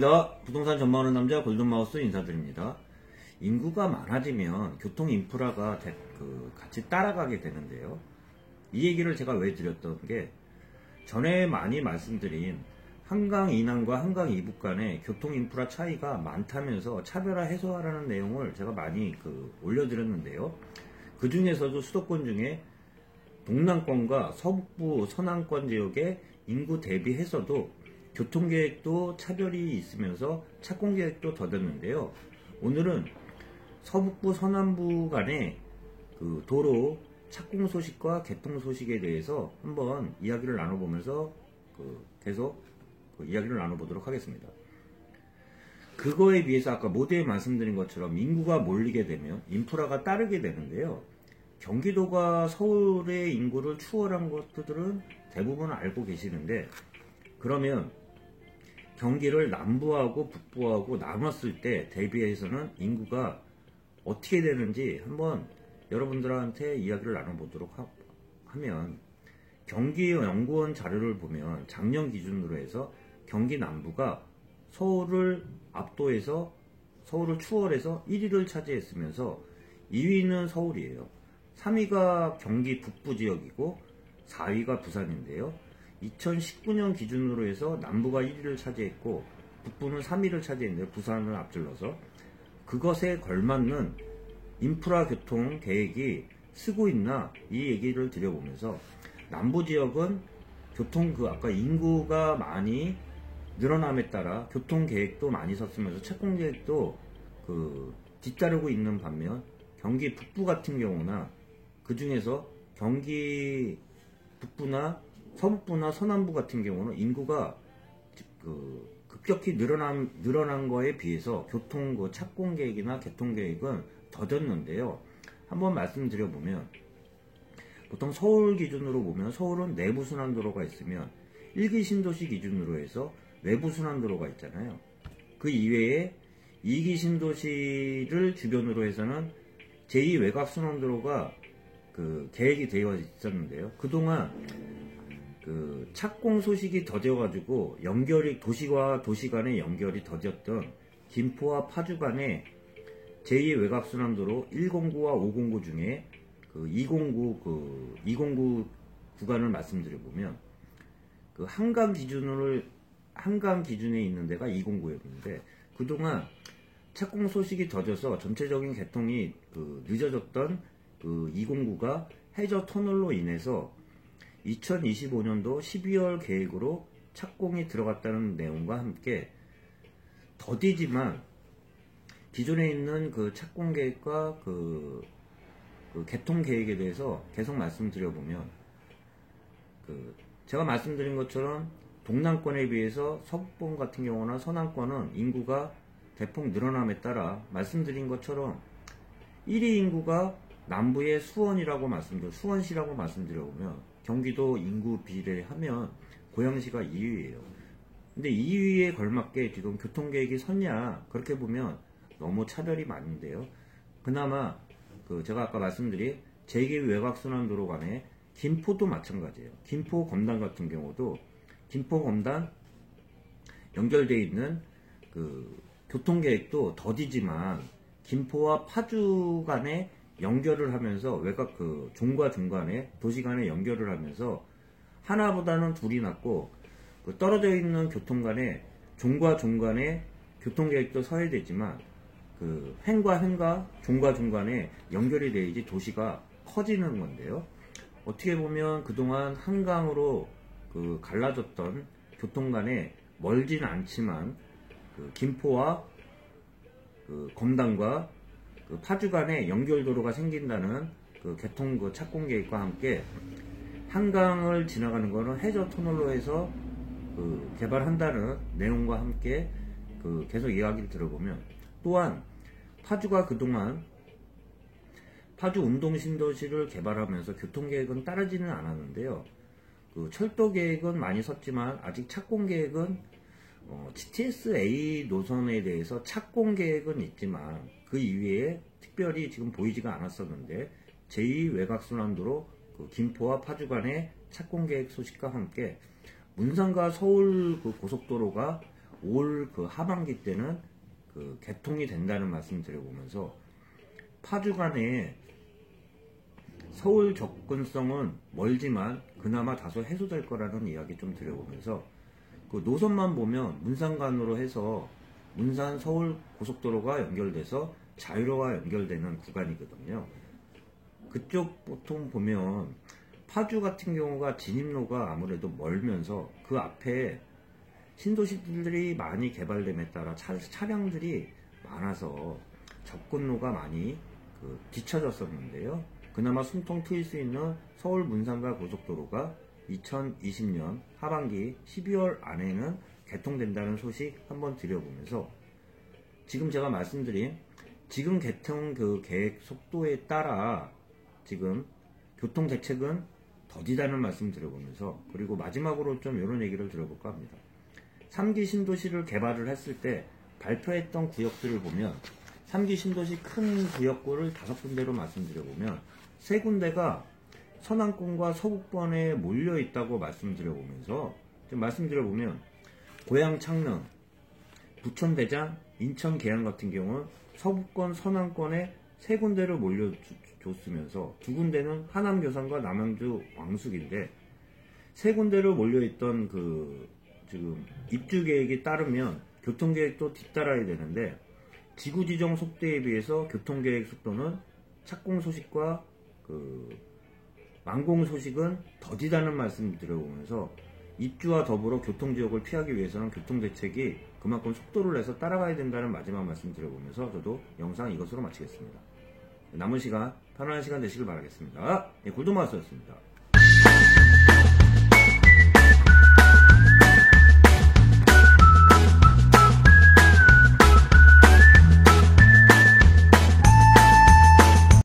안녕하십니까. 부동산 전망하는 남자 골든마우스 인사드립니다. 인구가 많아지면 교통 인프라가 같이 따라가게 되는데요. 이 얘기를 제가 왜 드렸던 게, 전에 많이 말씀드린 한강 이남과 한강 이북 간의 교통 인프라 차이가 많다면서 차별화 해소하라는 내용을 제가 많이 올려드렸는데요. 그 중에서도 수도권 중에 동남권과 서북부 서남권 지역의 인구 대비해서도 교통계획도 차별이 있으면서 착공계획도 더뎠는데요. 오늘은 서북부 서남부 간의 도로 착공 소식과 개통 소식에 대해서 한번 이야기를 나눠보면서 계속 이야기를 나눠보도록 하겠습니다. 그거에 비해서 아까 모두에 말씀드린 것처럼 인구가 몰리게 되면 인프라가 따르게 되는데요. 경기도가 서울의 인구를 추월한 것들은 대부분 알고 계시는데, 그러면 경기를 남부하고 북부하고 나눴을 때 대비해서는 인구가 어떻게 되는지 한번 여러분들한테 이야기를 나눠보도록 하면, 경기연구원 자료를 보면 작년 기준으로 해서 경기 남부가 서울을 압도해서 서울을 추월해서 1위를 차지했으면서 2위는 서울이에요. 3위가 경기 북부 지역이고 4위가 부산인데요. 2019년 기준으로 해서 남부가 1위를 차지했고 북부는 3위를 차지했는데 부산을 앞질러서, 그것에 걸맞는 인프라 교통 계획이 쓰고 있나 이 얘기를 드려보면서, 남부 지역은 교통 아까 인구가 많이 늘어남에 따라 교통 계획도 많이 섰으면서 착공 계획도 뒤따르고 있는 반면, 경기 북부 같은 경우나 그 중에서 경기 북부나 서북부나 서남부 같은 경우는 인구가 급격히 늘어난 거에 비해서 교통 착공 계획이나 개통 계획은 더뎠는데요. 한번 말씀드려보면, 보통 서울 기준으로 보면 서울은 내부 순환도로가 있으면 1기 신도시 기준으로 해서 외부 순환도로가 있잖아요. 그 이외에 2기 신도시를 주변으로 해서는 제2 외곽 순환도로가 계획이 되어 있었는데요. 그동안 착공 소식이 더뎌가지고 도시와 도시 간의 연결이 더뎠던 김포와 파주 간의 제2 외곽 순환도로 109와 509 중에 209 구간을 말씀드려보면, 한강 기준에 있는 데가 209역인데, 그동안 착공 소식이 더뎌서 전체적인 개통이 늦어졌던 209가 해저 터널로 인해서 2025년도 12월 계획으로 착공이 들어갔다는 내용과 함께, 더디지만 기존에 있는 착공 계획과 개통 계획에 대해서 계속 말씀드려보면, 제가 말씀드린 것처럼 동남권에 비해서 서북권 같은 경우나 서남권은 인구가 대폭 늘어남에 따라 말씀드린 것처럼 1위 인구가 남부의 수원시라고 말씀드려보면 경기도 인구 비례하면 고양시가 2위예요. 근데 2위에 걸맞게 지금 교통계획이 섰냐, 그렇게 보면 너무 차별이 많은데요. 그나마 제가 아까 말씀드린 제2 외곽순환도로 간에 김포도 마찬가지예요. 김포 검단 같은 경우도 김포 검단 연결되어 있는 교통계획도 더디지만 김포와 파주 간에 연결을 하면서 외곽 종과 종 간에 도시 간에 연결을 하면서 하나보다는 둘이 낫고, 떨어져 있는 교통 간에 종과 종 간에 교통계획도 서야 되지만 횡과 횡과 종과 종 간에 연결이 돼야지 도시가 커지는 건데요. 어떻게 보면 그동안 한강으로 갈라졌던 교통 간에 멀진 않지만 김포와 검단과 파주 간에 연결도로가 생긴다는 개통 착공 계획과 함께, 한강을 지나가는 것은 해저 터널로 해서 개발한다는 내용과 함께 계속 이야기를 들어보면, 또한 파주가 그동안 파주 운동신도시를 개발하면서 교통계획은 따르지는 않았는데요. 철도 계획은 많이 섰지만 아직 착공 계획은 GTS-A 노선에 대해서 착공 계획은 있지만 그 이외에 특별히 지금 보이지가 않았었는데, 제2 외곽순환도로 김포와 파주 간의 착공 계획 소식과 함께 문산과 서울 고속도로가 올 그 하반기 때는 그 개통이 된다는 말씀 드려보면서 파주 간에 서울 접근성은 멀지만 그나마 다소 해소될 거라는 이야기 좀 드려보면서 그 노선만 보면 문산간으로 해서 문산 서울 고속도로가 연결돼서 자유로와 연결되는 구간이거든요. 그쪽 보통 보면 파주 같은 경우가 진입로가 아무래도 멀면서 그 앞에 신도시들이 많이 개발됨에 따라 차량들이 많아서 접근로가 많이 뒤쳐졌었는데요. 그나마 숨통 트일 수 있는 서울 문산간 고속도로가 2020년 하반기 12월 안에는 개통된다는 소식 한번 드려보면서 지금 제가 말씀드린 지금 개통 그 계획 속도에 따라 지금 교통 대책은 더디다는 말씀 드려보면서 그리고 마지막으로 좀 이런 얘기를 들어볼까 합니다. 3기 신도시를 개발을 했을 때 발표했던 구역들을 보면 3기 신도시 큰 구역구를 5군데로 말씀드려보면 3군데가 서남권과 서북권에 몰려 있다고 말씀드려보면서 좀 말씀드려보면 고양 창릉, 부천 대장, 인천 계양 같은 경우는 서북권, 서남권에 3군데를 몰려줬으면서 2군데는 하남 교산과 남양주 왕숙인데 3군데로 몰려있던 그 지금 입주 계획에 따르면 교통 계획도 뒤따라야 되는데 지구 지정 속도에 비해서 교통 계획 속도는 착공 소식과 그 완공 소식은 더디다는 말씀 드려보면서 입주와 더불어 교통지역을 피하기 위해서는 교통대책이 그만큼 속도를 내서 따라가야 된다는 마지막 말씀 드려보면서 저도 영상 이것으로 마치겠습니다. 남은 시간 편안한 시간 되시길 바라겠습니다. 네, 골드마우스였습니다.